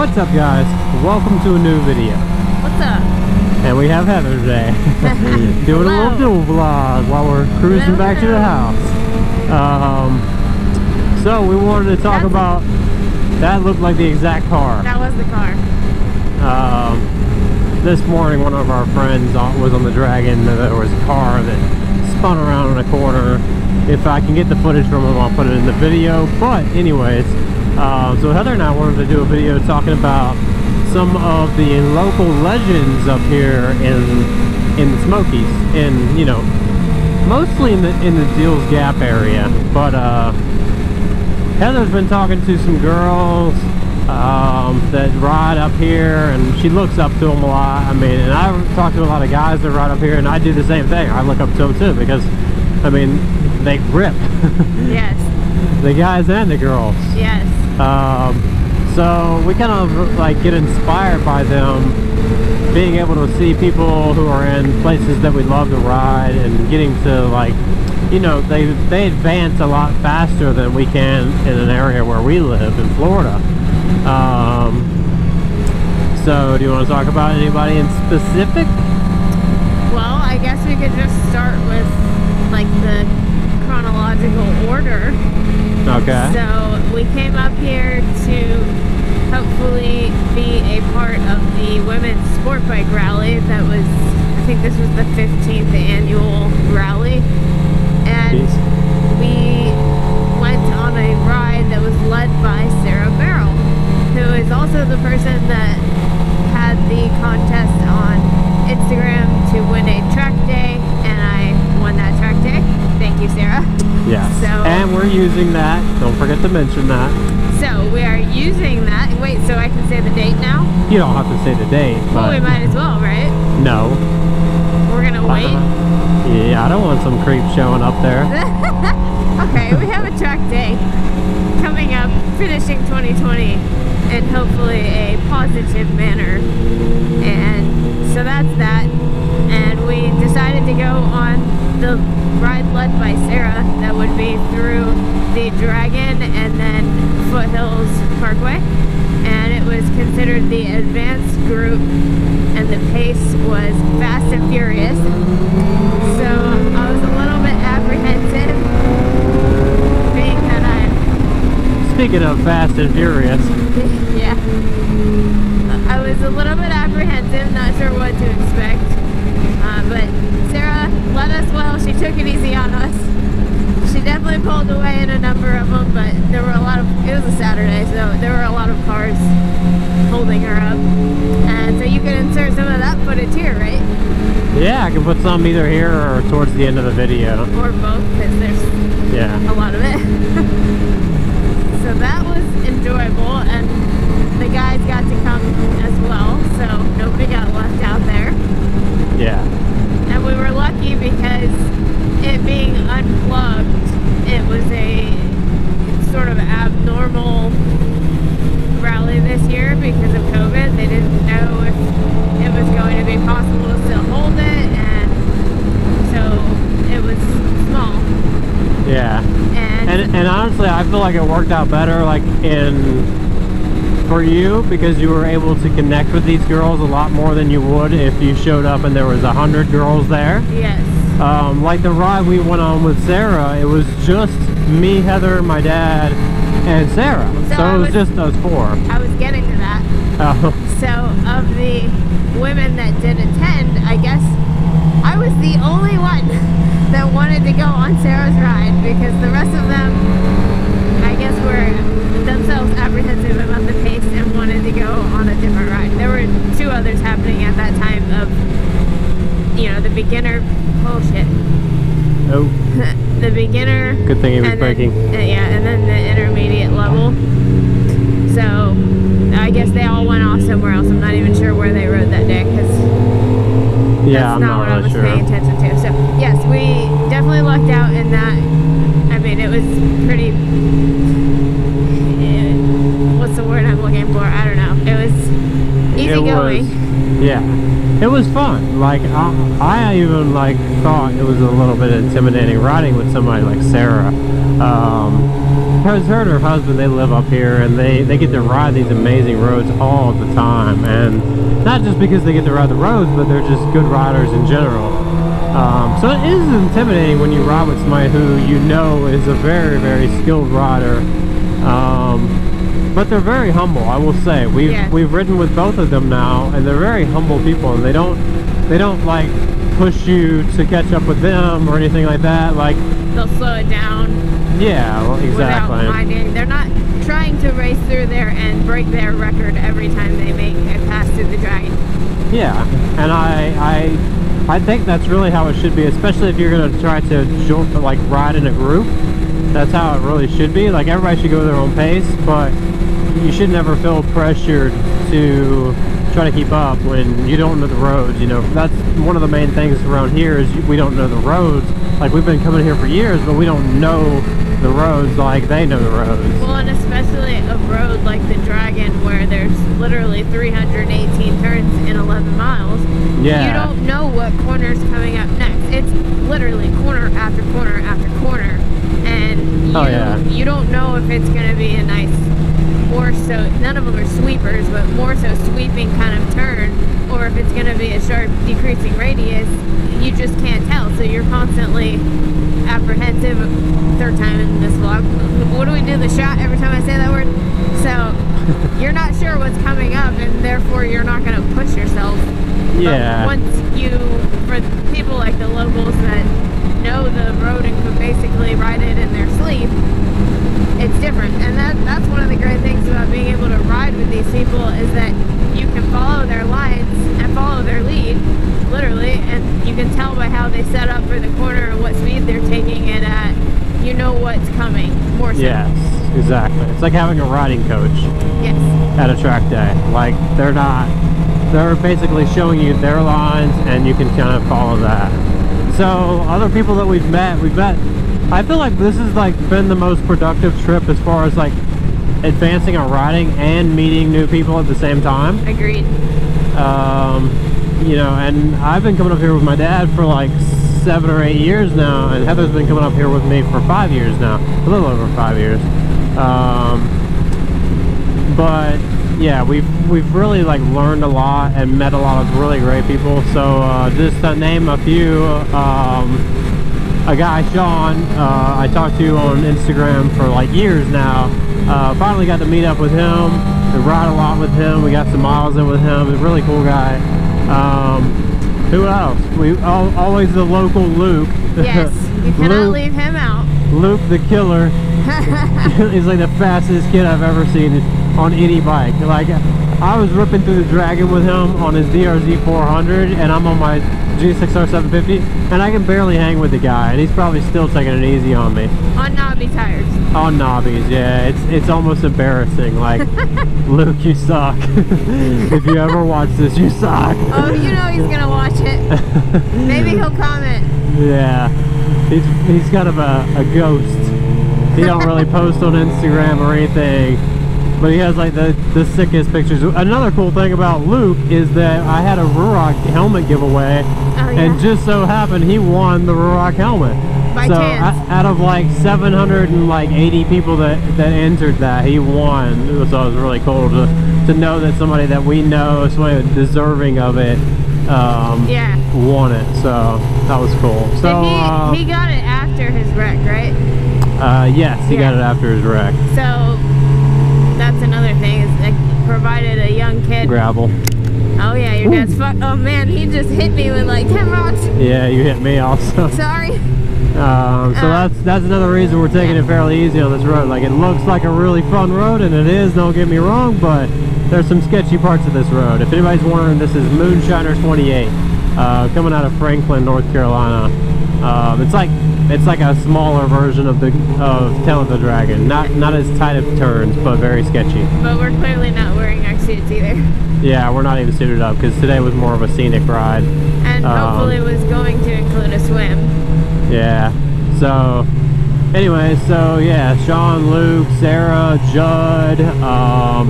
What's up, guys? Welcome to a new video. What's up? And we have Heather today. Doing a little dual vlog while we're cruising back to the house. So we wanted to talk about, that looked like the exact car. That was the car. This morning one of our friends was on the Dragon. There was a car that spun around in a corner. If I can get the footage from him, I'll put it in the video. But anyways, so Heather and I wanted to do a video talking about some of the local legends up here in the Smokies, and you know, mostly in the Deals Gap area. But Heather's been talking to some girls that ride up here, and she looks up to them a lot. I mean, and I talk to a lot of guys that ride up here, and I do the same thing. I look up to them too, because I mean, they rip. Yes. The guys and the girls. Yes. So we kind of like get inspired by them, being able to see people who are in places that we love to ride, and getting to, like, you know, they advance a lot faster than we can in an area where we live in Florida. So do you want to talk about anybody in specific? Well, I guess we could just start with like the chronological order. Okay. So we came up here to hopefully be a part of the women's sport bike rally. That was, I think this was the 15th annual rally, and we went on a ride that was led by Merrell, who is also the person that had the contest on Instagram to win a track day, and I won that track day. Thank you, Sarah. Yeah. So, and we're using that. Don't forget to mention that. So we are using that. Wait, so I can say the date now? You don't have to say the date. Well, we might as well, right? No. We're gonna wait. Yeah, I don't want some creep showing up there. Okay, we have a track day coming up, finishing 2020 in hopefully a positive manner, and so that's that. And we decided to go on the ride led by Sarah that would be through the Dragon and then Foothills Parkway, and it was considered the advanced group, and the pace was fast and furious, so I was a little bit apprehensive, being that I'm... Speaking of fast and furious. Yeah. I was a little bit apprehensive, not sure what to expect. But Sarah led us well. She took it easy on us. She definitely pulled away in a number of them, but there were a lot of, it was a Saturday, so there were a lot of cars holding her up. And so you can insert some of that footage here, right? Yeah, I can put some either here or towards the end of the video. Or both, because there's a lot of it. So that was enjoyable, and the guys got to come as well, so nobody got left out there. Yeah. And we were lucky because it being unplugged, it was a sort of abnormal rally this year because of COVID. They didn't know if it was going to be possible to still hold it, and so it was small. Yeah. And honestly, I feel like it worked out better, like for you, because you were able to connect with these girls a lot more than you would if you showed up and there was 100 girls there. Yes. Like the ride we went on with Sarah, it was just me, Heather, my dad, and Sarah. So it was just those four. I was getting to that. Oh. So of the women that did attend, I guess I was the only one that wanted to go on Sarah's ride, because the rest of them, I guess, were themselves apprehensive about the pace and wanted to go on a different ride. There were two others happening at that time of, you know, the beginner, oh shit. Oh. The beginner. Good thing he was braking. Yeah, and then the intermediate level. So I guess they all went off somewhere else. I'm not even sure where they rode that day, because that's not what I was paying attention to. So yes, we definitely lucked out in that. I mean, it was pretty, what's the word I'm looking for? I don't know. It was easygoing. Yeah, it was fun. Like I even like thought it was a little bit intimidating riding with somebody like Sarah. because her and her husband, they live up here, and they get to ride these amazing roads all the time, and not just because they get to ride the roads, but they're just good riders in general. So it is intimidating when you ride with somebody who you know is a very, very skilled rider. But they're very humble, I will say. We've ridden with both of them now, and they're very humble people, and they don't like push you to catch up with them or anything like that. Like, they'll slow it down. Yeah, well, exactly. Without minding. They're not trying to race through there and break their record every time they make a pass through the dragon. Yeah, and I think that's really how it should be, especially if you're going to try to like ride in a group. That's how it really should be. Like, everybody should go their own pace, but you should never feel pressured to try to keep up when you don't know the roads. You know, that's one of the main things around here is we don't know the roads. Like, we've been coming here for years, but we don't know the roads like they know the roads. Well, and especially a road like the Dragon where there's literally 318 turns in 11 miles. Yeah. You don't know what corner's coming up next. It's literally corner after corner after corner. And you don't know if it's going to be a nice, more so, none of them are sweepers, but more so sweeping kind of turn, or if it's going to be a sharp decreasing radius. You just can't tell, so you're constantly apprehensive. Third time in this vlog. What do we do? The shot every time I say that word? So you're not sure what's coming up, and therefore you're not going to push yourself. Yeah. But once for people like the locals that know the road and can basically ride it in their sleep, it's different. And that's one of the great things about being able to ride with these people is that you can follow their lines and follow their lead, literally, and you can tell by how they set up for the corner and what speed they're taking it at. You know what's coming, more so. Yes, exactly. It's like having a riding coach. Yes. At a track day. Like, they're basically showing you their lines, and you can kind of follow that. So, other people that we've met, I feel like this has like been the most productive trip as far as like advancing our riding and meeting new people at the same time. Agreed. You know, and I've been coming up here with my dad for like 7 or 8 years now, and Heather's been coming up here with me for 5 years now, a little over 5 years. But yeah, we've really like learned a lot and met a lot of really great people. So just to name a few, a guy, Sean, I talked to on Instagram for like years now. Finally got to meet up with him and ride a lot with him. We got some miles in with him. He's a really cool guy. Who else? Always the local Luke. Yes, you cannot leave him out. Luke the killer. He's like the fastest kid I've ever seen on any bike. Like, I was ripping through the Dragon with him on his DRZ 400, and I'm on my G6R 750, and I can barely hang with the guy, and he's probably still taking it easy on me. On knobby tires. On knobbies, yeah. It's almost embarrassing. Like, Luke, you suck. If you ever watch this, you suck. Oh, you know he's gonna watch it. Maybe he'll comment. Yeah. He's kind of a ghost. He don't really post on Instagram or anything, but he has like the sickest pictures. Another cool thing about Luke is that I had a Ruroc helmet giveaway, and just so happened he won the Ruroc helmet. By chance. Out of like 780 people that entered that, he won. So it was really cool to know that somebody that we know, somebody deserving of it, won it. So that was cool. So he got it after his wreck, right? Yes, he got it after his wreck. So that's another thing, is like, provided a young kid. Gravel. Oh yeah, your dad's oh man, he just hit me with like 10 rocks. Yeah, you hit me also. Sorry. So that's another reason we're taking it fairly easy on this road. Like, it looks like a really fun road, and it is, don't get me wrong, but there's some sketchy parts of this road. If anybody's wondering, this is Moonshiner 28, coming out of Franklin, North Carolina. It's like a smaller version of Tail of the Dragon. Not as tight of turns, but very sketchy. But we're clearly not wearing our suits either. Yeah, we're not even suited up because today was more of a scenic ride. And hopefully was going to include a swim. Yeah. So, anyway, so yeah, Sean, Luke, Sarah, Judd.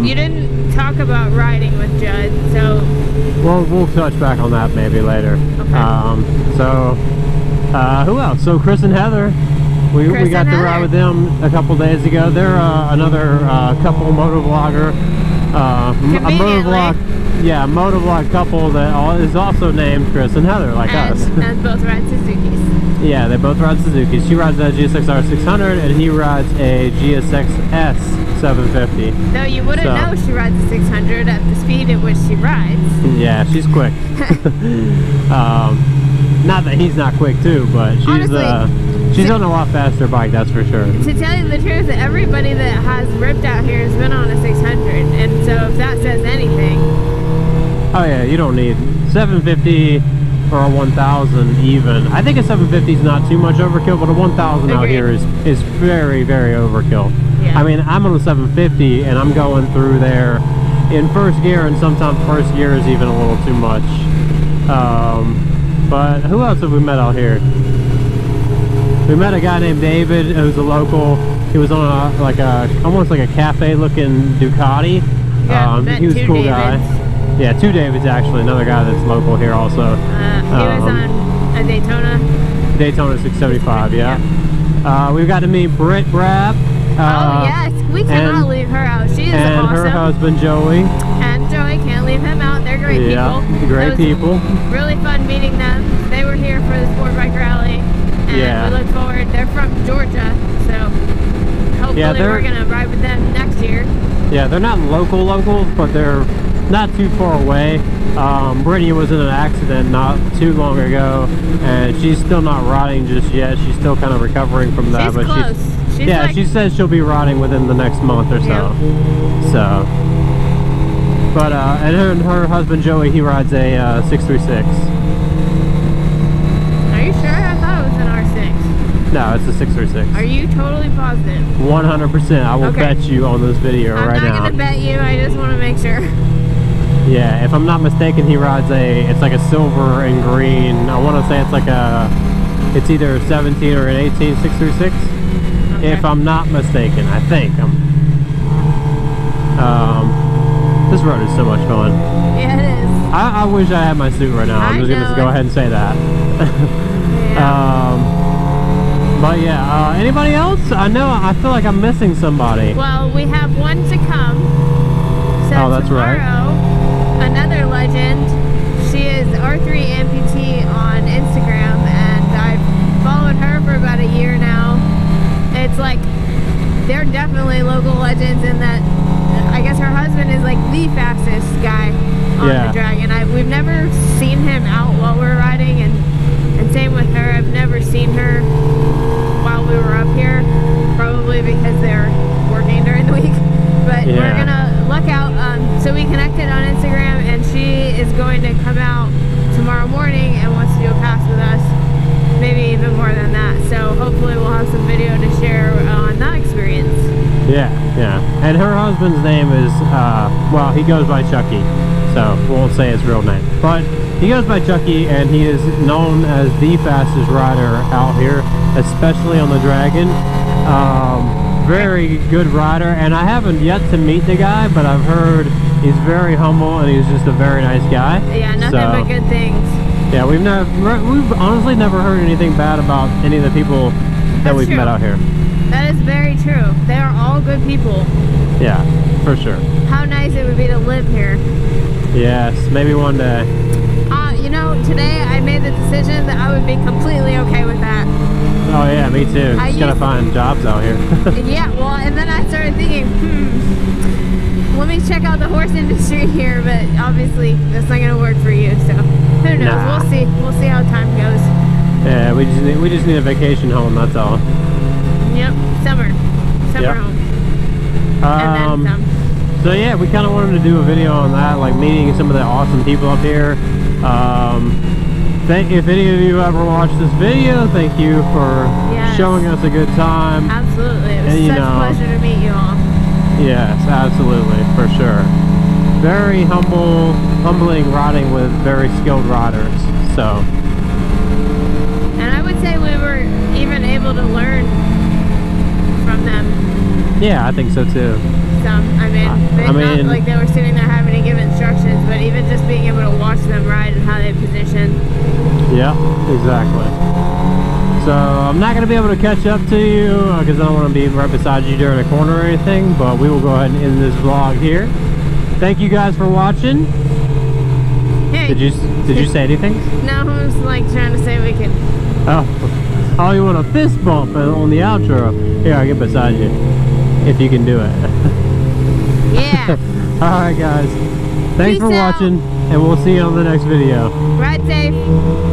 You didn't talk about riding with Judd, so. We'll touch back on that maybe later. Okay. So, who else? So Chris and Heather. we Chris got and to ride Heather. with them a couple days ago. They're another couple motovlogger, a motovlog, yeah, motovlog couple that is also named Chris and Heather, like us. And both ride Suzuki's. Yeah, they both ride Suzuki. She rides a GSX-R 600 and he rides a GSX-S 750. No, you wouldn't know she rides a 600 at the speed at which she rides. Yeah, she's quick. Not that he's not quick too, but she's Honestly, she's on a lot faster bike, that's for sure. To tell you the truth, everybody that has ripped out here has been on a 600, and so if that says anything. Oh yeah, you don't need 750 or a 1000 even. I think a 750 is not too much overkill, but a 1000 out here is very, very overkill. Yeah. I mean, I'm on a 750 and I'm going through there in first gear, and sometimes first gear is even a little too much. But who else have we met out here? We met a guy named David who's a local. He was on almost like a cafe looking Ducati. Yeah, he was a cool guy. Yeah, two Davids actually. Another guy that's local here also. He was on a Daytona 675. Yeah. We've got to meet BrittBapp. Oh yes, we cannot leave her out. She is and awesome. her husband Joey. And Joey, can't leave him out. They're great people. Great people. Really fun meeting them. They were here for the Sport Bike Rally, and we look forward. They're from Georgia, so hopefully we're gonna ride with them next year. Yeah, they're not local, but they're not too far away. Brittany was in an accident not too long ago, and she's still not riding just yet. She's still kind of recovering from that. She's close. She says she'll be riding within the next month or so. So, but and her husband Joey, he rides a 636. Are you sure? I thought it was an R6. No, it's a 636. Are you totally positive? 100%. I will bet you on this video right now. I'm not gonna bet you. I just want to make sure. Yeah, if I'm not mistaken, he rides it's like a silver and green. I want to say it's either a 17 or an 18 636. Okay. If I'm not mistaken, I think. This road is so much fun. Yeah, it is. I wish I had my suit right now. I'm just gonna go ahead and say that. But yeah, anybody else? I feel like I'm missing somebody. Well, we have one to come. So that's right. Another legend. She is R3 Amputee on Instagram, and I've followed her for about a year now. It's like they're definitely local legends in that I guess her husband is like the fastest guy on the Dragon. We've never seen him out while we're riding, and same with her. I've never seen her while we were up here, probably because they're working during the week. But we're gonna look out. So we connected on Instagram, and she is going to come out tomorrow morning and wants to do a pass with us, maybe even more than that. So hopefully we'll have some video to share on that experience. Yeah. And her husband's name is, well, he goes by Chucky, so we won't say his real name. But he goes by Chucky, and he is known as the fastest rider out here, especially on the Dragon. Very good rider, and I haven't yet to meet the guy, but I've heard he's very humble and he's just a very nice guy. Yeah, nothing but good things. Yeah, we've honestly never heard anything bad about any of the people that we've met out here. That is very true. They are all good people. Yeah, for sure. How nice it would be to live here. Yes, maybe one day. You know, today I made the decision that I would be completely okay with that. Oh yeah, me too. Just gotta find jobs out here. Yeah, well, and then I started thinking, let me check out the horse industry here, but obviously that's not gonna work for you, so who knows? Nah. We'll see how time goes. Yeah, we just need a vacation home, that's all. Yep, summer home. And then some. So yeah, we kind of wanted to do a video on that, like meeting some of the awesome people up here. If any of you ever watched this video, thank you for showing us a good time. Absolutely, it was such a pleasure to meet you all. Yes, absolutely, for sure. Very humbling riding with very skilled riders. So. And I would say we were even able to learn from them. Yeah, I think so too. Some. I mean, not like they were sitting there having to give instructions, but even just being able to watch them ride and how they position. Yeah, exactly. So So I'm not going to be able to catch up to you because I don't want to be right beside you during a corner or anything, but we will go ahead and end this vlog here. Thank you guys for watching. Hey. Did you say anything? No, I was like trying to say we could. Oh, you want a fist bump on the outro? Here, I'll get beside you if you can do it. Yeah. Alright guys, thanks Peace for out. watching, and we'll see you on the next video. Ride safe.